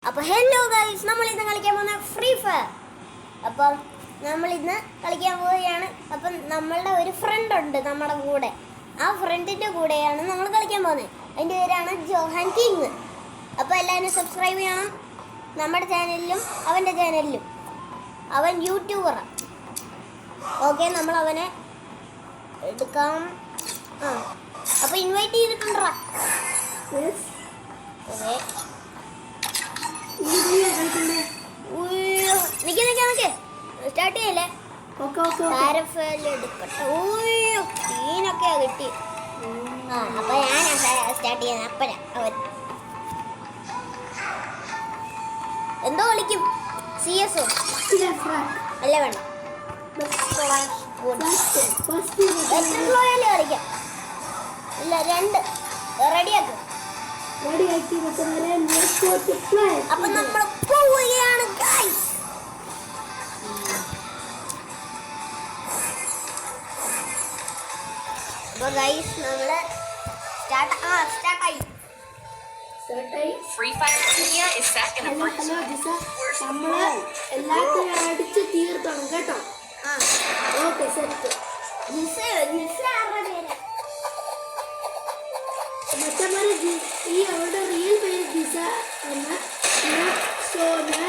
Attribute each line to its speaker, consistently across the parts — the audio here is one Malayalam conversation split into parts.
Speaker 1: അപ്പോൾ ഹലോ ഗൈസ്, നമ്മൾ ഇന്ന് കളിക്കാൻ പോകുന്ന ഫ്രീ ഫയർ. അപ്പം നമ്മൾ ഇന്ന് കളിക്കാൻ പോവുകയാണ്. അപ്പം നമ്മളുടെ ഒരു ഫ്രണ്ട് ഉണ്ട് നമ്മുടെ കൂടെ. ആ ഫ്രണ്ടിൻ്റെ കൂടെയാണ് നമ്മൾ കളിക്കാൻ പോകുന്നത്. അതിൻ്റെ പേരാണ് ജോഹാൻ കിങ്. അപ്പോൾ എല്ലാവരും സബ്സ്ക്രൈബ് ചെയ്യണം, നമ്മുടെ ചാനലിലും അവൻ്റെ ചാനലിലും. അവൻ യൂട്യൂബറാണ്. ഓക്കെ, നമ്മൾ അവനെ എടുക്കാം. അപ്പോൾ ഇൻവൈറ്റ് ചെയ്തിട്ടുണ്ടോ? ഓക്കെ, സ്റ്റാർട്ട് ചെയ്യല്ലേ? എടുക്കട്ടെ. കിട്ടി. അപ്പൊ ഞാൻ സ്റ്റാർട്ട് ചെയ്യുന്നത്. അപ്പഴാ അവൻ എന്തോ കളിക്കും. CS അല്ല, വേണ്ട, കളിക്കാം. ഇല്ല, 2 റെഡിയാക്കും. അപ്പൊ നമ്മൾ പോവുകയാണ് ഗൈസ്. അപ്പൊ ഗൈസ് നമ്മള് സ്റ്റാർട്ടായി.
Speaker 2: Free Fire India is set in a freeze.
Speaker 3: നമ്മള് എല്ലാത്തിനും അടിച്ച് തീർക്കണം കേട്ടോ. Okay, set. മറ്റന്മാരെ ഈ അവരുടെ റിയൽ പേര് ജിസ എന്ന. സോ ഞാൻ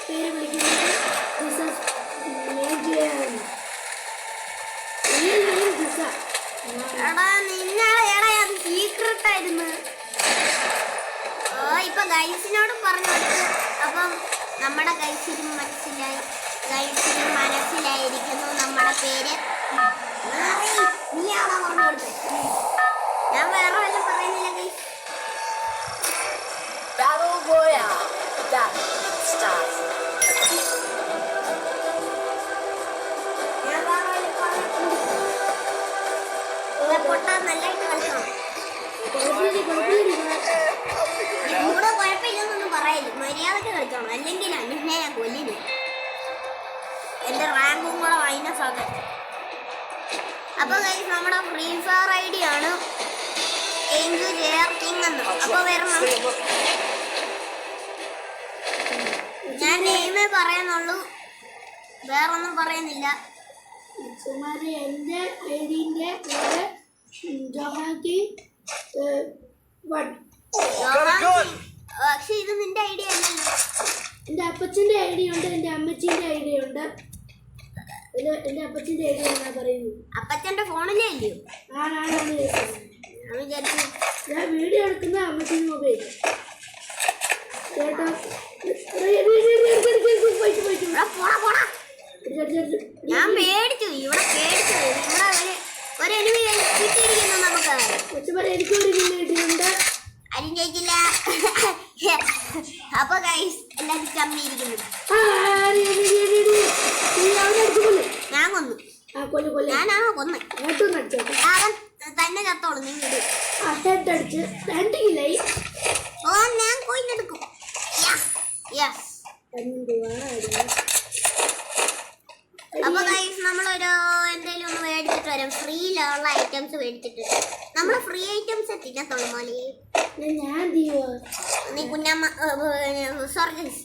Speaker 3: പേര് വിളിക്കുന്നത് Jisa. Real name Jisa.
Speaker 1: Secret ആയിരുന്നു. ഇപ്പൊ ഗൈസിനോട് പറഞ്ഞു. അപ്പം നമ്മുടെ ഗൈസിനും മനസ്സിലായിരിക്കുന്നു നമ്മുടെ പേര്. ഞാൻ വേറെ വല്ല പറയുന്നില്ല guys.
Speaker 2: Battle Royale. Battle starts.
Speaker 1: പൊട്ടാൻ നല്ലതായിട്ട് കളിക്കണം. കൂടെ കുഴപ്പമില്ലെന്നൊന്നും പറയില്ല, മര്യാദക്ക് കളിക്കണം. അല്ലെങ്കിൽ അന്വേഷണ ഞാൻ കൊല്ലില്ല. എന്റെ റാങ്കും കൂടെ മൈനസ് ആക്കാൻ. അപ്പൊ ഗൈസ് നമ്മുടെ ഫ്രീ ഫയർ ID ആണ് കിങ് എന്ന്. അപ്പൊ വരണം. ഞാൻ നെയ്മേ പറയുന്നുള്ളൂ, വേറൊന്നും പറയുന്നില്ല.
Speaker 3: എന്റെ ഐഡിന്റെ പേര് ജോഹാൻ കിങ് 1.
Speaker 1: പക്ഷെ ഇത് നിന്റെ ഐഡിയ അല്ലല്ലോ.
Speaker 3: എന്റെ അപ്പച്ചന്റെ ഐഡിയ ഉണ്ട്, എന്റെ അമ്മച്ചിന്റെ ഐഡിയ ഉണ്ട്. എന്റെ അപ്പച്ചന്റെ ഐഡിയ എന്നാ പറയുന്നത്.
Speaker 1: അപ്പച്ചന്റെ ഫോണിലേ ഇല്ലയോ?
Speaker 3: ഞാൻ വീഡിയോ എടുക്കുന്ന അമ്മച്ചിന്റെ മൊബൈൽ കേട്ടോ.
Speaker 1: ഞാൻ പേടിച്ചു. ഇവിടെ പേടിച്ചു. ഇവിടെ ഒരു എനിമി കിട്ടിയിരിക്കുന്നു നമുക്ക്.
Speaker 3: എനിക്ക് ഒരു കില്ല് കിട്ടിയിട്ടുണ്ട്.
Speaker 1: ആരും ജയിച്ചില്ല. അപ്പൊ ഗൈസ് എല്ലാരും ചമ്മിയിരിക്കുന്നു. ഞാൻ കൊന്നു. ഞാനാണോ കൊന്ന്? അവൻ തന്നെ ചത്തോളൂ. നിങ്ങൾ
Speaker 3: അടിച്ച് 2 കില്ലായി.
Speaker 1: ഞാൻ കോയിനെടുക്കും. അപ്പൊ ഗൈസ് നമ്മളൊരു എന്തെങ്കിലും ഒന്ന് മേടിച്ചിട്ട് വരാം. ഫ്രീയിലുള്ള ഐറ്റംസ് മേടിച്ചിട്ട്. നമ്മൾ ഫ്രീ ഐറ്റംസ് എത്തിക്കത്തുള്ളൂ മോലി.
Speaker 3: ഞാൻ
Speaker 1: നീ കുഞ്ഞമ്മ സോറി ഗൈസ്.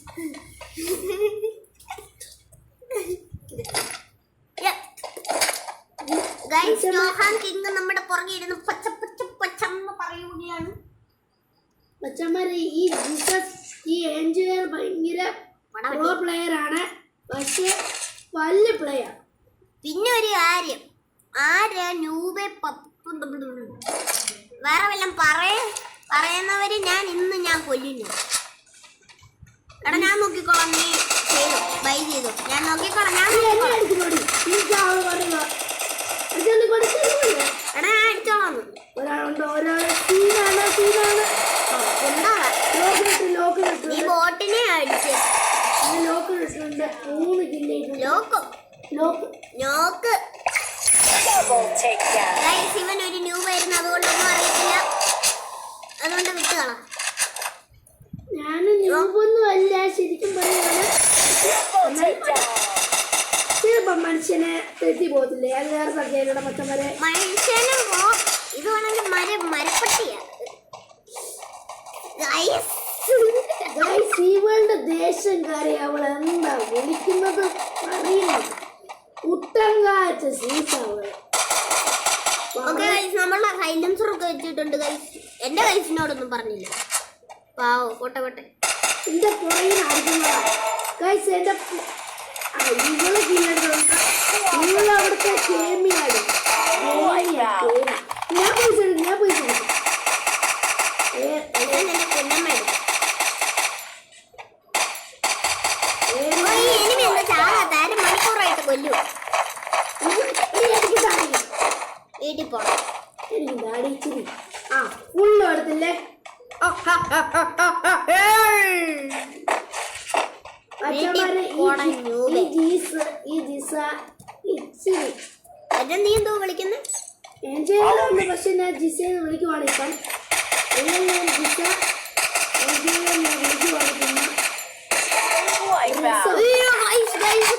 Speaker 1: ജോഹാൻ കിങ് നമ്മുടെ പുറകെ ഇരുന്ന് പച്ചമ്മ പറയുകയാണ്.
Speaker 3: പച്ചമാരെ ഈ ജീസസ് ഈ എൻജിനിയർ ഭയങ്കര പ്രോ പ്ലെയർ ആണ്, പക്ഷെ വലിയ പ്ലെയർ.
Speaker 1: പിന്നെ ഒരു കാര്യം, നൂബെ വേറെ വല്ലതും പറയുന്നവര് ഞാൻ കൊല്ലുന്നു. എടാ ഞാൻ നോക്കിക്കോളാം. നീ ചെയ്തു ബൈ ചെയ്തു. ഞാൻ നോക്കിക്കോളാം. എടാ ഞാൻ അടിച്ചോളാം. ഈ ബോട്ടിനെ അടിച്ച് നോക്ക്. ഇവൻ ഒരു ന്യൂബായിരുന്നു, അതുകൊണ്ടൊന്നും അറിയത്തില്ല. അതുകൊണ്ട് വിട്ടുകളാം.
Speaker 3: ഞാൻ ന്യൂബൊന്നും അല്ല, ശരിക്കും പറയുകയാണ്. ചിലപ്പം മനുഷ്യനെ തെറ്റി പോകത്തില്ലേ? അത് വേറെ സഖ്യയിലൂടെ പച്ചമരെ
Speaker 1: മനുഷ്യനും ഇത് വേണമെങ്കിൽ മരപ്പട്ടിയാണ്.
Speaker 3: സീവേളുടെ ദേശം കയറി അവൾ എന്താ വിളിക്കുന്നത് അറിയുന്നത് കുട്ടങ്കാച്ച സീസവള്.
Speaker 1: ഓക്കെ ഗൈസ്, നമ്മളുടെ സൈലൻസർ ഒക്കെ വെച്ചിട്ടുണ്ട് ഗൈസ്. എന്റെ ഗൈസിനോടൊന്നും പറഞ്ഞില്ല. പാവോ, പോട്ടെ പോട്ടെ.
Speaker 3: എന്റെ പുറകിൽ അടിക്കുന്നതാ ഗൈസ്. എന്റെ ഇവള് കില്ലെടുത്ത ഇവള് അവിടുത്തെ കേമിയാണ്. ഞാൻ പൈസ
Speaker 1: മണിക്കൂറായിട്ട് കൊല്ലു. വീട്ടിൽ പോണം.
Speaker 3: എനിക്ക് ദാടി ഇച്ചിരി ഫുള്ള് എടുത്തില്ലേ.
Speaker 1: നീ എന്തോ വിളിക്കുന്നേ?
Speaker 3: പക്ഷെ ഞാൻ ജിസേന്ന് വിളിക്കുവാണ് ഇപ്പം. ഞാൻ ജിസ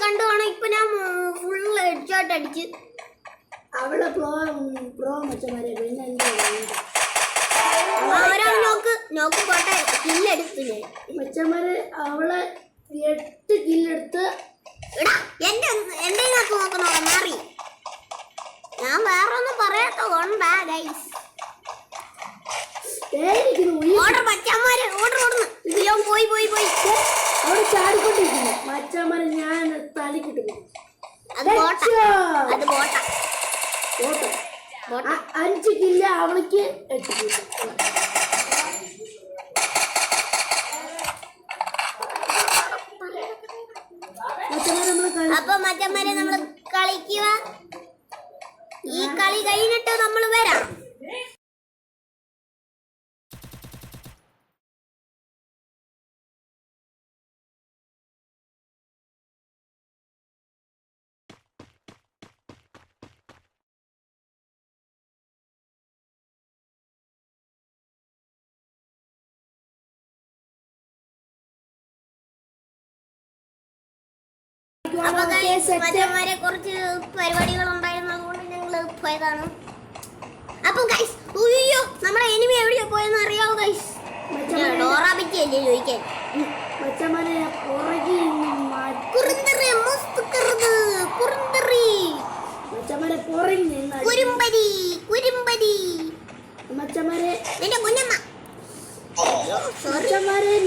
Speaker 1: കണ്ടുകാണോ? ഇപ്പൊ ഞാൻ ഫുള്ള് ഹെഡ്ഷോട്ട് അടിച്ച്
Speaker 3: അവളെ പ്രോ മച്ചമാരെ പിന്നെ
Speaker 1: നോക്ക് പോട്ടെ. കില്ലെടുത്തു ഞാൻ
Speaker 3: മച്ചമാരെ. അവളെ 8 കില്ലെടുത്ത്
Speaker 1: എന്റെ നോക്ക് മാറി. ഞാൻ വേറെ ഒന്നും പറയാത്ത കൊണ്ടാ ഗൈസ്. ഓർഡർ മച്ചന്മാര് ഓർഡർ പോയി
Speaker 3: അവിടെ ചാടിക്കൊണ്ടിരിക്കുന്നു മച്ചമാരെ. ഞാൻ തളിക്കിട്ടില്ല.
Speaker 1: അത് ബോട്ട.
Speaker 3: 5 കില്ല അവൾക്ക് 8 കില്ല.
Speaker 1: അപ്പൊ മച്ചന്മാരെ നമ്മള് കളിക്കുക. ഈ കളി കഴിഞ്ഞിട്ട് നമ്മൾ വരാം. അപ്പൊ മറ്റന്മാരെ കുറച്ച് പരിപാടികൾ ഉണ്ടായിരുന്നു, അതുകൊണ്ട് ഞങ്ങള് പോയതാണ്. അപ്പൊ ഗൈസ്, അയ്യോ നമ്മുടെ എനിമി എവിടെയാ പോയെന്ന് അറിയാവോ ഗൈസ്? ഡോറാബിക്കല്ലേ ചോദിക്കാൻ.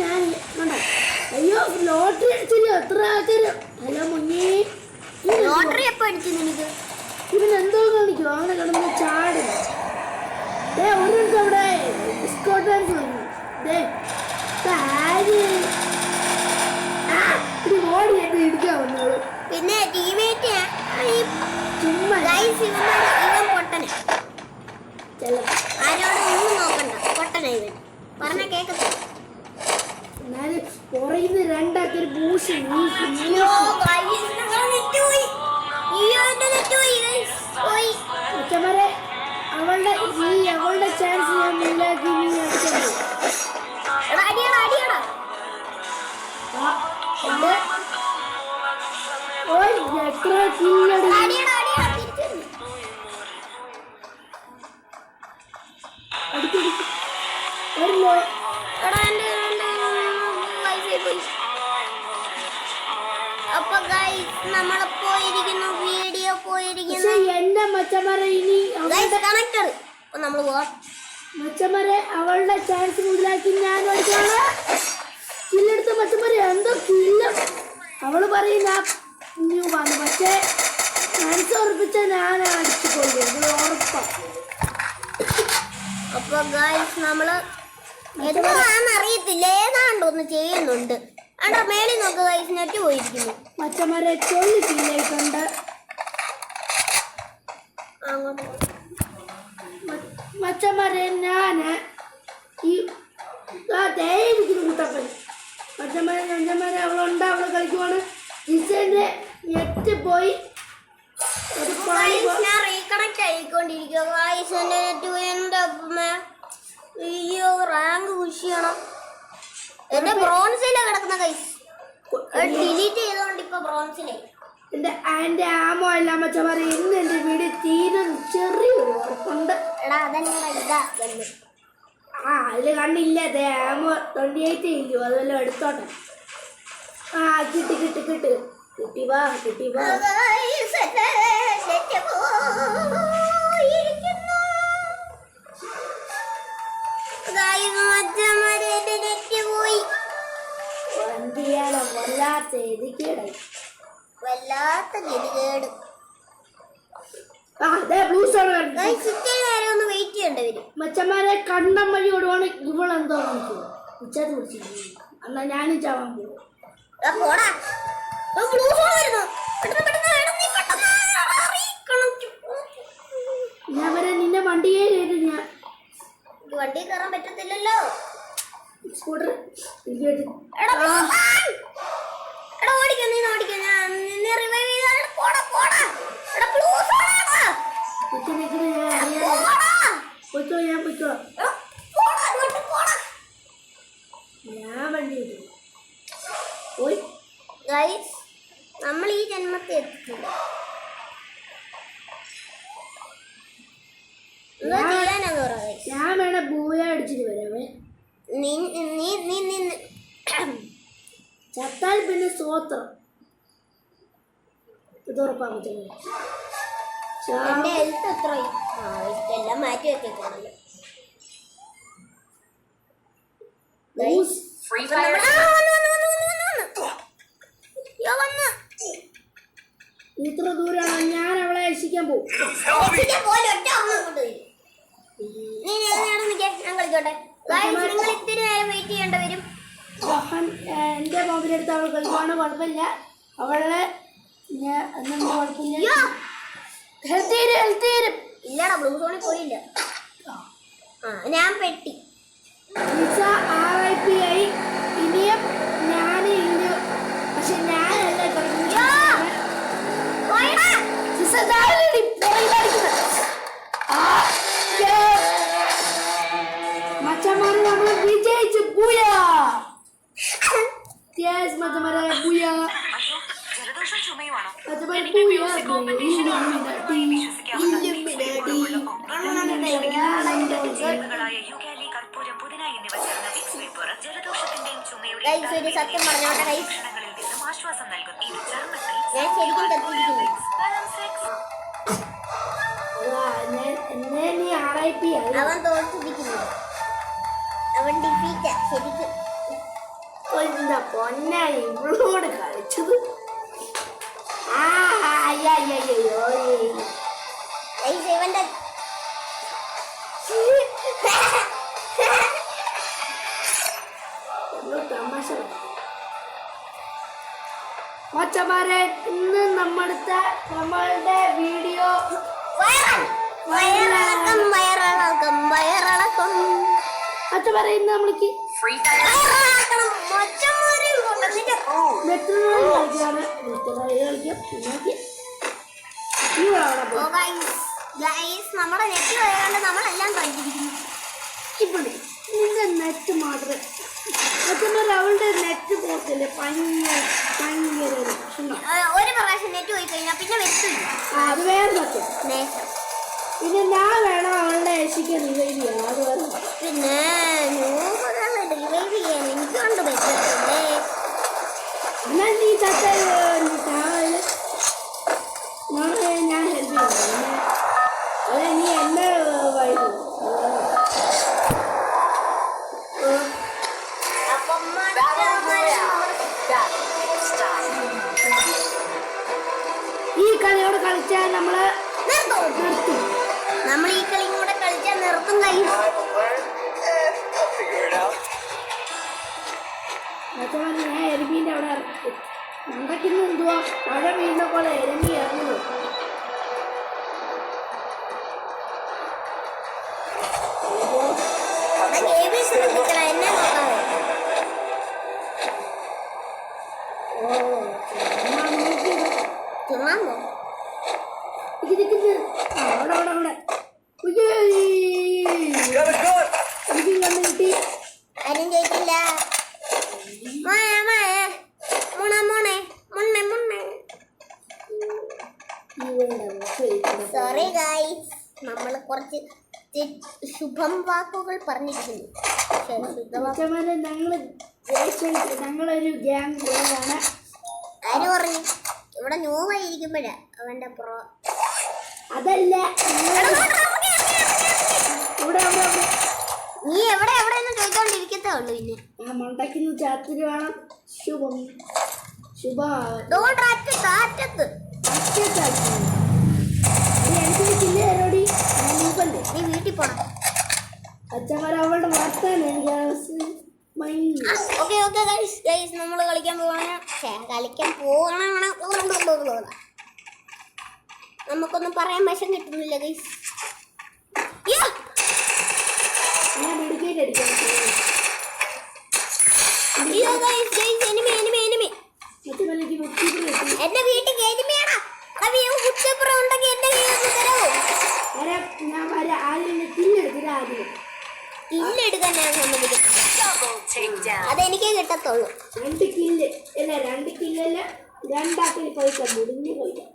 Speaker 3: ഞാൻ അയ്യോ ലോട്ടറി അടിച്ചില്ല. എത്ര ആൾക്കാര്. ഹലോ മുന്നേ
Speaker 1: ലോട്ടറി എപ്പോ അടിച്ചു നിനക്ക്?
Speaker 3: ഇവനെന്തോ കാണിക്കും. അങ്ങനെ കിടന്ന് ചാടും. ഒരിടത്ത് അവിടെ സ്കോട്ട് ഡാൻസ് ഓടി ഇടിക്കാൻ വന്നോളൂ.
Speaker 1: പിന്നെ ടീമേറ്റ്
Speaker 3: ചുമ്മാ
Speaker 1: ഇവൻ പൊട്ടനെ ആരോടും ഒന്നും നോക്കണ്ട. പൊട്ടന ഇവൻ പറഞ്ഞ കേക്കത്തില്ല.
Speaker 3: എന്നാലും പുറയുന്ന രണ്ടാൾക്കൊരു ബൂസ്. മച്ചമാരെ അവളുടെ ചാൻസ് ഞാൻ മുന്നിലാക്കി. എത്ര കില്ലടി.
Speaker 1: അപ്പൊ നമ്മള് പോയിരിക്കുന്നു, വീഡിയോ പോയിരിക്കുന്നു.
Speaker 3: എന്റെ മച്ചമാരെ ഇനി
Speaker 1: കണക്ടർ നമ്മള് പോവാം.
Speaker 3: മച്ചമാരെ അവളുടെ ചാൻസ് മുതലാക്കി ഞാൻ കില്ലെടുത്ത മച്ചമാരെ എന്തോ കില്ല. അവള് പറയും ഞാൻ ന്യൂ വന്നു, പക്ഷേ ചാൻസ് ഉറപ്പിച്ച ഞാൻ അടിച്ചുകൊള്ളു. ഇത് ഉറപ്പാ.
Speaker 1: അപ്പൊ നമ്മള് എന്താണെന്ന് അറിയത്തില്ല, ഏതാണ്ടൊന്ന് ചെയ്യുന്നുണ്ട്. അണ്ട മേളിൽ നോക്ക് ഗൈസ്, നെറ്റ് പോയിരിക്കുന്നു.
Speaker 3: മച്ചമാരെ ചൊല്ലിട്ടില്ലേക്കുണ്ട്. മച്ചമാരെ ഞാന് ഈ തേയിരിക്കുന്നു കുട്ടപ്പൻ. മച്ചമാരെ അവളുണ്ട്, അവള് കളിക്കുവാണ്. ജിസേന്റെ നെറ്റ് പോയി.
Speaker 1: റീകണക്ട് ആയിക്കൊണ്ടിരിക്കുക. അയ്യോ റാങ്ക് പുഷ് ചെയ്യണം. എന്റെ ബ്രോൺസിലാ കിടക്കുന്ന ഗൈസ്. ഡിലീറ്റ് ചെയ്തോണ്ട് ഇപ്പൊ ബ്രോൺസിലായി.
Speaker 3: എന്റെ ആമോ അല്ല മച്ചമാരെ. ഇന്ന് എന്റെ വീഡിയോ തീരെ ചെറിയൊരു ഉറപ്പുണ്ട്.
Speaker 1: എടാ അതന്നെ ഇതാ
Speaker 3: ആ അതില് കണ്ടില്ല 28 ഇല്ലയോ അതുവല്ലോ എടുത്തോട്ടെ. ആ കിട്ടി കിട്ടി കിട്ടി കിട്ടി വാ കിട്ടി വാ. വണ്ടിയാലോ വല്ലാത്ത എതിക്കേടായി.
Speaker 1: വല്ലാത്ത ഗതികേട്.
Speaker 3: ആ അതെ ബ്ലൂ സ്റ്റോൺ
Speaker 1: ഒന്ന് വെയിറ്റ് ചെയ്യേണ്ടവര്
Speaker 3: മച്ചന്മാരെ കണ്ടം വഴി ഓടുവാണ്. ഇവളെന്തോ നമുക്ക് ഉച്ചത്ത് പിടിച്ചിരിക്കുന്നു. എന്നാ ഞാനും ചാവാൻ പോകും.
Speaker 1: പോടാ
Speaker 3: ഞാൻ വരെ നിന്നെ വണ്ടിയെ കയറി. ഞാൻ
Speaker 1: വണ്ടി കയറാൻ പറ്റത്തില്ലല്ലോ.
Speaker 3: സ്കൂട്ടർ
Speaker 1: ഓടിക്കാം നീ ഓടിക്കാം. ഞാൻ നിന്നെ റിവൈവ് ചെയ്താൽ പോടാ പോടാ.
Speaker 3: പൊയ്ക്കോ ഞാൻ പൊയ്ക്കോ. ഞാൻ വണ്ടി പോയി.
Speaker 1: ഗൈസ് നമ്മൾ ഈ ജന്മത്തെ എത്തിയില്ല.
Speaker 3: ഞാൻ വേണേ ബൂയ അടിച്ചിട്ട് വരാമേ. ചത്താൽ പിന്നെ സ്വോത്രം ഇതുറപ്പാൻ പറ്റുന്നത്.
Speaker 1: എന്റെ ഹെൽത്ത് എത്ര എല്ലാം മാറ്റി വെക്കണല്ലോ.
Speaker 2: Free fire.
Speaker 3: ഇത്ര ദൂരാണ്. ഞാൻ അവളെ രക്ഷിക്കാൻ പോകും.
Speaker 1: ഞാൻ കളിച്ചോട്ടെ. നിങ്ങൾ ഇത്തിരി നേരം വെയിറ്റ് ചെയ്യേണ്ട വരും.
Speaker 3: എന്റെ മൊബൈലെടുത്ത് അവൾ കളിക്കുവാണ്. കുഴപ്പമില്ല. അവളെ കുഴപ്പമില്ല. ഹെൽത്ത് തരും.
Speaker 1: ഇല്ലടാ ബ്ലൂ സോണിൽ പോയില്ല. ഞാൻ പെട്ടി
Speaker 3: RIP ആയി. ഇനിയും ഞാൻ പക്ഷെ ഞാനല്ല മച്ചന്മാരെ നമ്മൾ വിജയിച്ചു. പൂയാ മച്ചന്മാരെ പൂയാ
Speaker 2: ജലദോഷം ചുമയുമാണോ? കർപ്പൂരം പുതിന എന്നിവ ചേർന്ന വിക്സ് വേപ്പർ ജലദോഷത്തിന്റെയും ചുമയുടെയും
Speaker 1: സത്യം പറഞ്ഞോട്ടെ
Speaker 2: ലക്ഷണങ്ങളിൽ നിന്നും ആശ്വാസം നൽകും. ഇത് ചർമ്മത്തിൽ
Speaker 1: ഞാൻ ശരിക്കും തത്തിരിക്കുന്നു.
Speaker 3: നീ RIP ആയി.
Speaker 1: അവൻ തോറ്റിരിക്കുന്നു. അവൻ ഡിഫീറ്റ് ശരിക്കും.
Speaker 3: പൊന്നായി ഇവളോട് കളിച്ചത്.
Speaker 1: ഇവന്റെ
Speaker 3: തമാശ മച്ചമാരെ ഇന്ന് നമ്മളുടെ വീഡിയോ അച്ഛ പറയുന്ന നമ്മൾക്ക്
Speaker 1: നമ്മുടെ നെറ്റ് പോയാണ്ട് നമ്മളെല്ലാം കണ്ടിരിക്കുന്നു.
Speaker 3: ഇവിടെ നിന്റെ നെറ്റ് മാത്രം മറ്റന്മാർ അവളുടെ നെറ്റ് പോകത്തില്ലേ. ഭയങ്കര
Speaker 1: ഒരു പ്രാവശ്യം നെറ്റ് പോയി കഴിഞ്ഞാൽ പിന്നെ വെച്ചില്ല.
Speaker 3: അത് വേറെ സത്യം. പിന്നെ ഞാൻ വേണം അവളുടെ രക്ഷിക്കാൻ റിവൈവ് ചെയ്യാൻ. അത് വേറെ
Speaker 1: പിന്നെ റിവൈവ് ചെയ്യാൻ എനിക്കൊണ്ട് പറ്റത്തില്ലേ.
Speaker 3: എന്നാൽ നീ ചത്ത ഞാൻ ഹെൽപ്പ് ചെയ്യാം. നീ എന്നെ വൈകു. ഈ കളിയോട് കളിച്ചാൽ നമ്മള് നിർത്തും.
Speaker 1: നമ്മൾ ഈ കളിയും കൂടെ കളിച്ചാൽ നിർത്തും.
Speaker 3: ഞാൻ എരുമീൻ്റെ അവിടെ ഇറക്കും. ഉണ്ടാക്കുന്ന എന്തുവാ മഴ വീഴുന്ന പോലെ എരുമി ഇറങ്ങുന്നു.
Speaker 1: എന്നെ നോക്കാവോ? ചുമ്മാമോ
Speaker 3: അവിടെ എനിക്കും കണ്ണു കിട്ടി.
Speaker 1: ആരും ജയിക്കില്ല. സോറി ഗൈസ്, നമ്മൾ കുറച്ച് ശുഭം വാക്കുകൾ പറഞ്ഞിരിക്കുന്നു. പക്ഷേ ശുദ്ധവാക്ക്
Speaker 3: അച്ഛന്മാരെ ഞങ്ങളൊരു ഗ്യാങ് ആണ്.
Speaker 1: ആര് പറഞ്ഞു? ഇവിടെ നോവായിരിക്കുമ്പോഴാ അവന്റെ പ്രോ.
Speaker 3: അതല്ല ഇവിടെ
Speaker 1: നീ എവിടെ എവിടെയെന്ന് ചോദിച്ചോണ്ടിരിക്കത്തേ ഉള്ളൂ. പിന്നെ
Speaker 3: ആ മണ്ടയ്ക്കുന്ന ചാത്തിരി വേണം. ശുഭം ശുഭാവൻ
Speaker 1: കാറ്റത്ത്
Speaker 3: എനിക്കില്ലേ ഞാൻ മൂപ്പല്ലേ.
Speaker 1: നീ വീട്ടിൽ പോണം.
Speaker 3: അച്ഛന്മാർ അവളുടെ വർത്താനം എനിക്ക്
Speaker 1: ഓക്കെ ഗൈസ് നമ്മൾ കളിക്കാൻ പോവാണ്. നമുക്കൊന്നും പറയാൻ വശം കിട്ടുന്നില്ല ഗൈസ്.
Speaker 3: ഞാൻ ഡെഡിക്കേറ്റ് അടിക്കാം.
Speaker 1: എന്റെ വീട്ടിൽ ഉണ്ടെങ്കിൽ എന്റെ
Speaker 3: ഞാൻ വരാം. ആദ്യം തിന്നെടുത്തില്ല. ആദ്യം
Speaker 1: കില്ലെടുക്കാൻ ഞാൻ സമ്മതിക്കും. അതെനിക്കേ കിട്ടത്തുള്ളൂ.
Speaker 3: 2 കില്ല് അല്ല 2 കില്ലല്ല 2 ആക്കിൽ പോയിക്കാം. മുടിഞ്ഞ് പോയിക്കാം.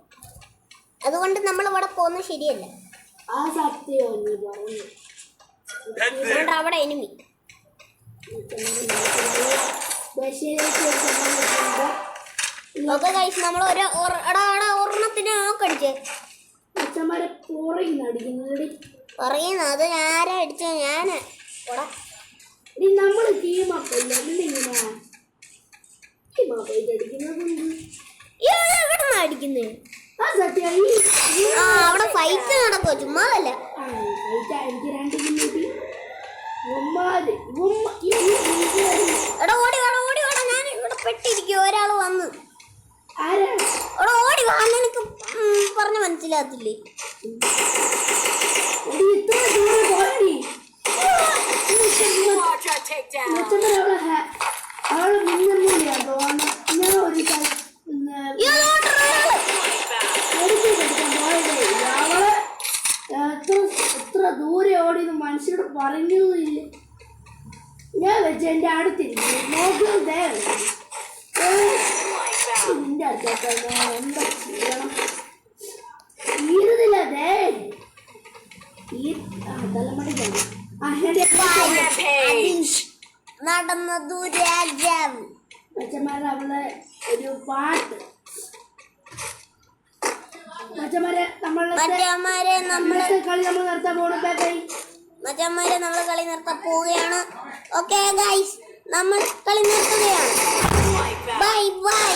Speaker 1: അതുകൊണ്ട് നമ്മൾ ഇവിടെ പോകുന്നത് ശരിയല്ല.
Speaker 3: ആ സത്യം നീ പറഞ്ഞു.
Speaker 1: അതുകൊണ്ട് അവിടെ എനിമി. ഓക്കെ ഗൈസ് നമ്മൾ ഒരെണ്ണത്തിന് നോക്കടിച്ചേ.
Speaker 3: അച്ഛന്മാരെ പുറകിൽ അടിക്കുന്നത്
Speaker 1: പറയുന്നു. അത് ആരാ അടിച്ച? ഞാന്
Speaker 3: നമ്മള് ടീമാക്കല്ല
Speaker 1: അടിക്കുന്നേ.
Speaker 3: ആ സത്യം
Speaker 1: അവിടെ ഫൈറ്റ് നടക്കുവോ? ചുമ്മാതല്ല.
Speaker 3: എനിക്ക് 2 കിലോമീറ്റർ
Speaker 1: എടാ ഓടി വേണം. ഞാൻ ഇവിടെ പെട്ടിരിക്കും. ഒരാൾ വന്ന്
Speaker 3: ആരാ
Speaker 1: എടാ ഓടി വാ. എനിക്ക് പറഞ്ഞ മനസ്സിലാകത്തില്ലേ?
Speaker 3: ഇത്ര ദൂരം പോയി. അവള് മിന്നുന്നില്ല തോന്നുന്നു. ഞാൻ ഒരു അവള് എത്ര ദൂരെ ഓടിയെന്ന് മനുഷ്യരോട് പറഞ്ഞില്ല. ഞാൻ വെച്ച് എന്റെ അടുത്തിരിക്കും നോക്കുന്നതേ നിന്റെ അടുത്തൊക്കെ എന്താ ചെയ്യണം തീരുന്നില്ല. ദേ ഈ തലമുറ
Speaker 1: നടന്നതു രാജാവ്.
Speaker 3: മച്ചന്മാരെ അവളെ ഒരു പാട്ട് മച്ചന്മാരെ നമ്മളെ കളി നമ്മൾ നിർത്താൻ പോകണം.
Speaker 1: മച്ചന്മാരെ നമ്മൾ കളി നിർത്താൻ പോവുകയാണ്. ഓക്കെ ഗൈസ് നമ്മൾ കളി നിർത്തുകയാണ്. ബൈ ബൈ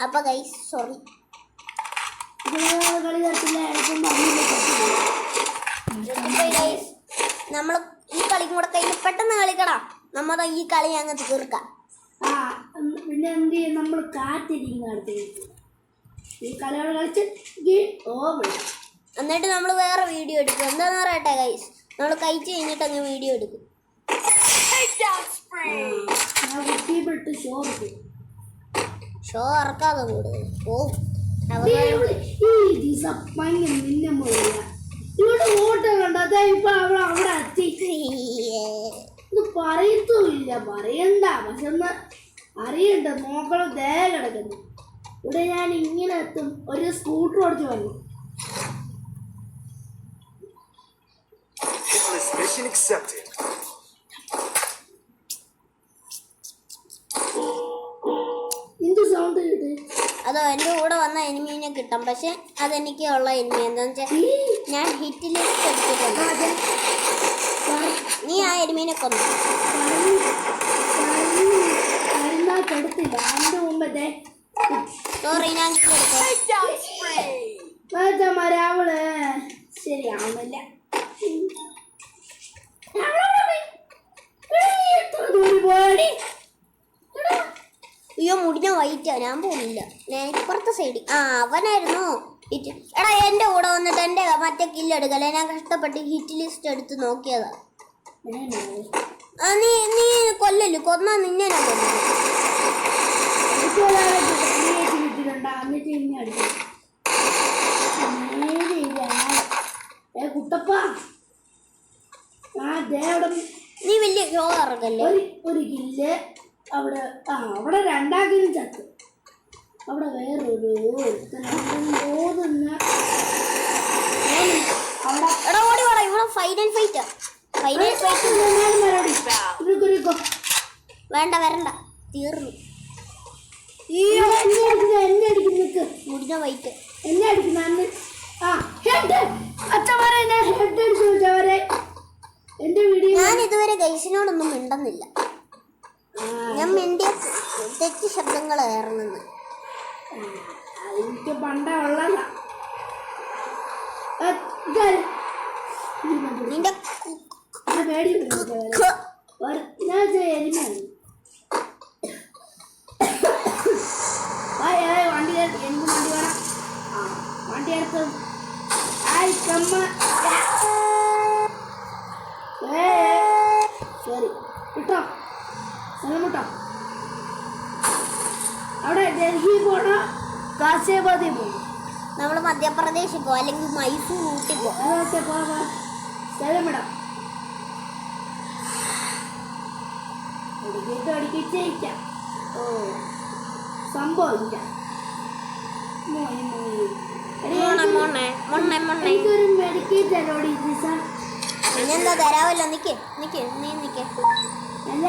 Speaker 1: അപ്പൊ ഗൈസ് സോറി
Speaker 3: കളി നിർത്തില്ല.
Speaker 1: നമ്മൾ ഈ കളിയും കൂടെ കഴിഞ്ഞ് പെട്ടെന്ന് കളിക്കണം. നമ്മുടെ ഈ കളി അങ്ങ് തീർക്കാം.
Speaker 3: ആ പിന്നെ എന്ത് ചെയ്യും? നമ്മൾ കാത്തിരിക്കുന്ന അടുത്ത് ഈ കളികൾ കളിച്ച് ഓവർ.
Speaker 1: എന്നിട്ട് നമ്മൾ വേറെ വീഡിയോ എടുക്കും. എന്താന്ന് പറയട്ടെ ഗൈസ്, നമ്മൾ കഴിച്ച് കഴിഞ്ഞിട്ട് അങ്ങ് വീഡിയോ എടുക്കും. ഷോ ഇറക്കാതെ കൂടുതൽ പോവും.
Speaker 3: ഇവിടെ ഓട്ടം കണ്ടോ? ഇപ്പൊ അവിടെ എത്തി. പറയത്തുമില്ല. പറയണ്ട. പക്ഷെ ഒന്ന് അറിയണ്ട. നോക്കണം. ദേ കിടക്കുന്നു. ഇവിടെ ഞാൻ ഇങ്ങനെ എത്തും. ഒരു സ്കൂട്ടർ ഓടിച്ചു വന്നു. എന്ത് സൗണ്ട് കേട്ട്?
Speaker 1: അതോ എൻ്റെ കൂടെ വന്ന എനിമീനെ കിട്ടാം. പക്ഷെ അതെനിക്ക് ഉള്ള എനിമി എന്താന്ന് വെച്ചാൽ ഞാൻ ഹിറ്റ് ലിസ്റ്റ് എടുത്തിട്ടുണ്ട്. നീ ആ എനിമീനെ കൊന്നു.
Speaker 3: എടുത്തില്ല. അതിന്റെ മുമ്പത്തെ
Speaker 1: സോറി ഞാൻ
Speaker 3: അവള് ശരിയാവുന്നില്ല.
Speaker 1: അയ്യോ മുടിഞ്ഞ വൈറ്റാ. ഞാൻ പോകുന്നില്ല. ഞാൻ ഇപ്പുറത്തെ സൈഡിൽ. അവനായിരുന്നു ഹിറ്റ്. എടാ എൻ്റെ കൂടെ വന്നിട്ട് എൻ്റെ മറ്റേ കില്ലെടുക്കല്ലേ. ഞാൻ കഷ്ടപ്പെട്ട് ഹിറ്റ് ലിസ്റ്റ് എടുത്ത് നോക്കിയതാ. നീ കൊല്ലല്ലോ. കൊന്നാ നിന്നെ ഞാൻ കൊല്ലു.
Speaker 3: കുട്ടപ്പ
Speaker 1: നീ വലിയ ഷോ ഇറക്കല്ലേ.
Speaker 3: ഒരു കില്ല് അവിടെ. അവിടെ 2 ചത്ത്. അവിടെ വേറൊരു ഓതുന്ന അവിടെ
Speaker 1: എടാ ഓടി വേടാ, ഇവിടെ ഫൈനൽ ഫൈറ്റാ. ഫൈനൽ ഫൈറ്റ് വേണ്ട, വരണ്ട, തീർന്നു.
Speaker 3: എന്നെ അടിക്കും നിക്ക്.
Speaker 1: മുടിഞ്ഞ വൈറ്റ്
Speaker 3: എന്നെ അടിക്കുന്ന അന്ന് ആ ഹെഡ് അച്ഛന്മാരെ ഞാൻ ഹെഡ് അടിച്ചു വെച്ചവരെ എന്റെ വീഡിയോ
Speaker 1: ഞാൻ ഇതുവരെ ഗൈസിനോടൊന്നും മിണ്ടുന്നില്ല. ഞാൻ മിണ്ടിയ തെറ്റ് ശബ്ദങ്ങൾ ഇറങ്ങുന്നു.
Speaker 3: എനിക്ക് പണ്ടേ ഉള്ളതാ.
Speaker 1: നിന്റെ
Speaker 3: പേടി ഞാൻ എലിമാണ്. വണ്ടി എനിക്ക് വണ്ടി വേണം. ആ വണ്ടി എടുത്ത് ശരി കിട്ടോ സ്ഥലം കിട്ടോ. അവിടെ ഡൽഹി പോണോ ഗാസിയാബാദി പോകും.
Speaker 1: നമ്മൾ മധ്യപ്രദേശിൽ പോ, അല്ലെങ്കിൽ മൈസൂർ, ഊട്ടി പോ.
Speaker 3: അതൊക്കെ പോവാ സ്ഥലം വിടാം. അടിക്കിച്ചേക്കാം. ഓ സംഭവമില്ല. എനിക്കൊരു മെഡിക്കേറ്റ് അല്ലോടി സാർ.
Speaker 1: പിന്നെന്താ തരാമല്ലോ. നിക്ക് നിക്ക് നീ നിക്ക്.
Speaker 3: അല്ല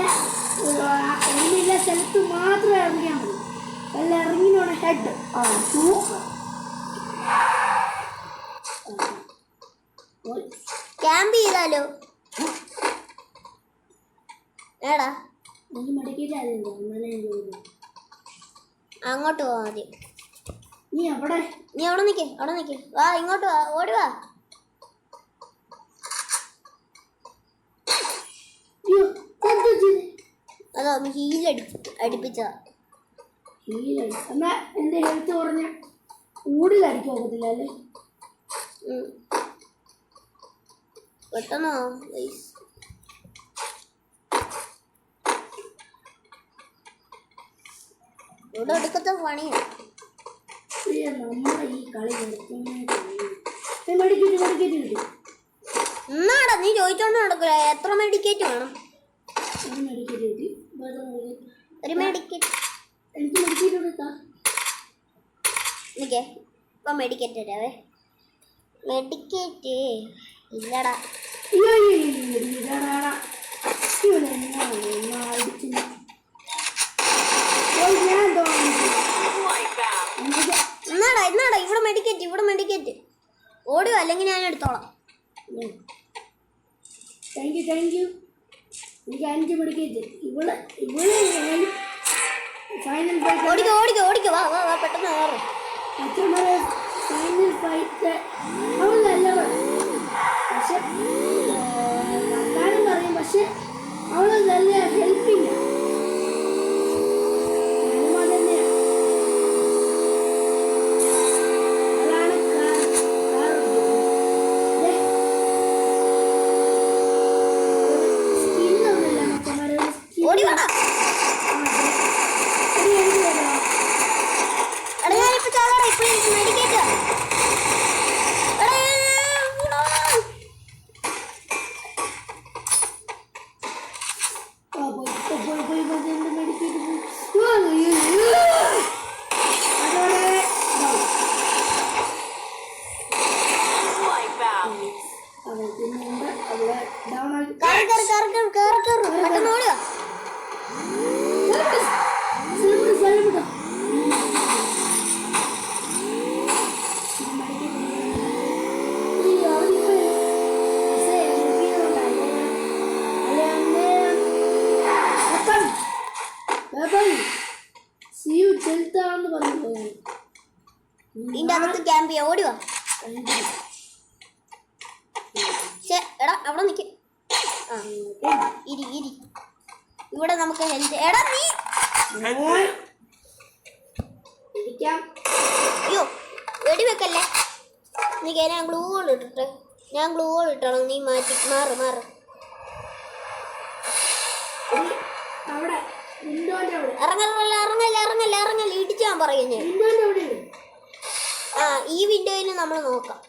Speaker 3: എല്ലാം സ്ഥലത്ത് മാത്രം ഇറങ്ങിയാൽ മതി. എല്ലാം ഇറങ്ങിനോടെ ഹെഡ്
Speaker 1: ക്യാമ്പ് ചെയ്താലോ? ഏടാ
Speaker 3: നീ മെഡിക്കേറ്റ് ആയതുണ്ടോ?
Speaker 1: അങ്ങോട്ട് പോവാ മതി.
Speaker 3: നീ അവിടെ
Speaker 1: നിക്ക്, അവിടെ നിക്ക്. വാ ഇങ്ങോട്ട് വാ, ഓടി വാ. അതോ ഹീലടിപ്പിച്ചതാ.
Speaker 3: എന്നാ എന്റെ ഹെൽത്ത് കുറഞ്ഞ ഊടിലടിക്കാൻ ഒക്കത്തില്ല അല്ലേ?
Speaker 1: പെട്ടെന്നോ ഇവിടെ എടുക്കത്തെ പണിയാ.
Speaker 3: നമ്മളെ ഈ കളി മെഡിക്കേറ്റ് കിട്ടി.
Speaker 1: എന്നാടാ നീ ചോദിച്ചോണ്ട് നടക്കില്ല. എത്ര മെഡിക്കേറ്റ് വേണം?
Speaker 3: മെഡിക്കേറ്റ് കിട്ടി.
Speaker 1: ഒരു മെഡിക്കേറ്റ്
Speaker 3: എനിക്ക് മെഡിക്കേറ്റ് കൊടുത്താ
Speaker 1: നിക്കേ. ഇപ്പൊ മെഡിക്കേറ്റ് തരാവേ. മെഡിക്കേറ്റ് ഇല്ലടാ. എന്നാടാ ഇവിടെ മെഡിക്കേറ്റ് ഓടുക, അല്ലെങ്കിൽ ഞാൻ എടുത്തോളാം.
Speaker 3: Thank you. എനിക്ക് 5 മെഡിക്കേറ്റ്. ഇവിടെ ഫൈനൽ ഫൈറ്റ്
Speaker 1: ഓടിക്കോ. വാ പെട്ടെന്ന് കയറും.
Speaker 3: അച്ഛന്മാരെ ഫൈനൽ ഫൈറ്റ് അവളല്ല. പക്ഷെ വർത്താനം പറയും. പക്ഷെ അവള് നല്ല ഹെൽപ്പില്ല.
Speaker 1: ഓടി വേണം. എടാ ഞാനിപ്പോ ചാടാ. ഇപ്പൊ എനിക്ക് മെഡിക്കേറ്റ്. പെട്ടെന്ന് ഓടുക. ഇതിന്റെ അകത്ത് ക്യാമ്പ് ചെയ്യാം. ഓടുക. എടാ അവിടെ നിക്ക്. ഇരി ഇവിടെ നമുക്ക് ഹെൽത്ത്. എടാ നീ അയ്യോ വെടിവെക്കല്ലേ. നിക്ക്, ഞാൻ ഗ്ലൂ ഹോൾ ഇട്ടണം. നീ മാറ്. ഇറങ്ങല്ല. ഇടിച്ച് ഞാൻ പറയും ഞാൻ. ഈ വിൻഡോയിൽ നമ്മൾ നോക്കാം.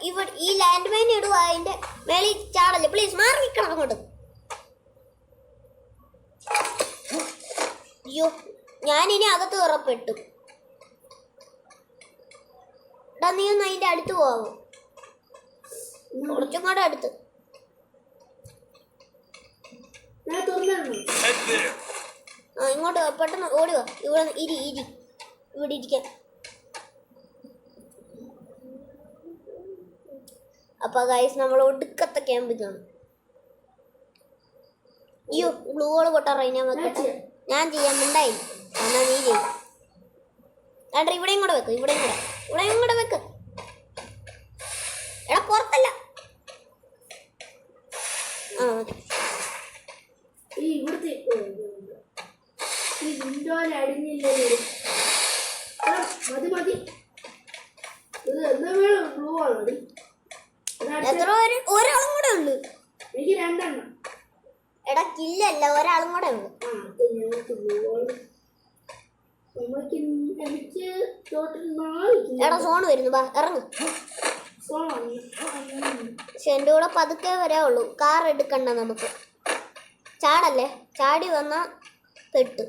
Speaker 1: ഇവിടെ ഈ ലാൻഡ് മൈൻ ഇടുക. അതിന്റെ മേളിൽ ചാടല്ലേ. പ്ലീസ് മാറി നിൽക്കണം അങ്ങോട്ട്. ഞാനിനി അകത്ത് ഉറപ്പെട്ടു. എടാ നീ ഒന്ന് അതിന്റെ അടുത്ത് പോവോ? കുറച്ചും കൂടെ അടുത്ത്.
Speaker 3: ഞാൻ തുറന്നു.
Speaker 1: ആ ഇങ്ങോട്ട് പെട്ടെന്ന് ഓടുക. ഇവിടെ ഇരി ഇവിടെ ഇരിക്കാം. അപ്പൊ ഗൈസ് നമ്മൾ ഒടുക്കത്തെ ക്യാമ്പിലാണ്. അയ്യോ ഗ്ലൂകൾ പൊട്ടാറായി. ഞാൻ വെക്കട്ടെ. ഞാൻ ചെയ്യാൻ മിണ്ടായി. എന്നാ നീ ചെയ്യും. ഏട്ടാ ഇവിടെയും കൂടെ വെക്ക്. ഇവിടെയും കൂടെ വെക്ക്. എടാ പുറത്തല്ല. ആ മതി.
Speaker 3: ഈ ഇവിടുത്തെ ഈ വിൻഡോയിൽ അടിഞ്ഞില്ലല്ലോ. മതി ഇത് എന്താ വേണം? ഗ്ലൂ ആണ്.
Speaker 1: എത്ര ഒരാളും കൂടെ ഉണ്ട്.
Speaker 3: എനിക്ക് 2 എണ്ണം.
Speaker 1: എടാ കില്ലല്ല, ഒരാളും കൂടെ ഉണ്ട്.
Speaker 3: ആ അത് ഞങ്ങൾക്ക് ഗ്ലൂ ആണ്. എനിക്ക് ടോട്ടൽ 4.
Speaker 1: എടാ സോൺ വരുന്നു. ബാ ഇറങ്ങ്. പക്ഷെ എൻ്റെ കൂടെ പതുക്കെ വരാവുള്ളൂ. കാർ എടുക്കണ്ട നമുക്ക്. ചാടല്ലേ, ചാടി വന്നാ പെട്ടു.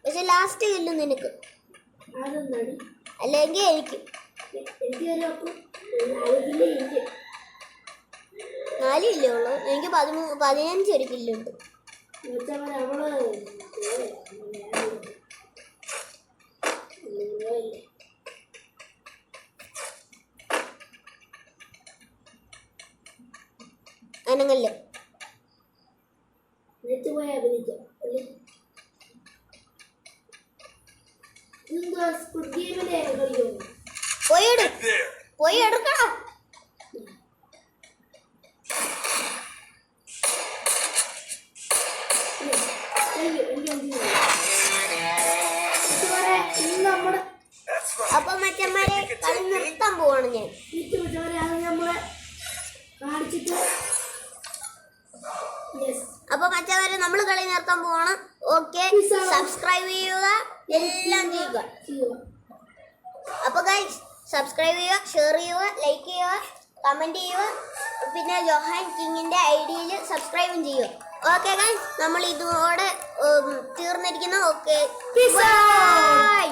Speaker 1: പക്ഷെ ലാസ്റ്റ് കില്ലും നിനക്ക്, അല്ലെങ്കിൽ എനിക്ക്. 4 കില്ലേ ഉള്ളൂ. എനിക്ക് 15 ഒരു കില്ലുണ്ട്. അനങ്ങല്ല. പോയി എടുക്കണം. അപ്പൊ മറ്റന്മാരെ കളി നിർത്താൻ പോവാണ് ഞാൻ. അപ്പൊ മറ്റവരെ നമ്മൾ കളി നിർത്താൻ പോവാണ്. ഓക്കെ, സബ്സ്ക്രൈബ് ചെയ്യുക, എല്ലാം ചെയ്യുക. അപ്പൊ ഗൈസ് സബ്സ്ക്രൈബ് ചെയ്യുക, ഷെയർ ചെയ്യുക, ലൈക്ക് ചെയ്യുക, കമന്റ് ചെയ്യുക. പിന്നെ ജോഹാൻ കിങ്ങിന്റെ ഐഡിയിൽ സബ്സ്ക്രൈബും ചെയ്യുക. ഓക്കെ ഗൈസ്, നമ്മൾ ഇതോടെ തീർന്നിരിക്കുന്നു. Okay bye.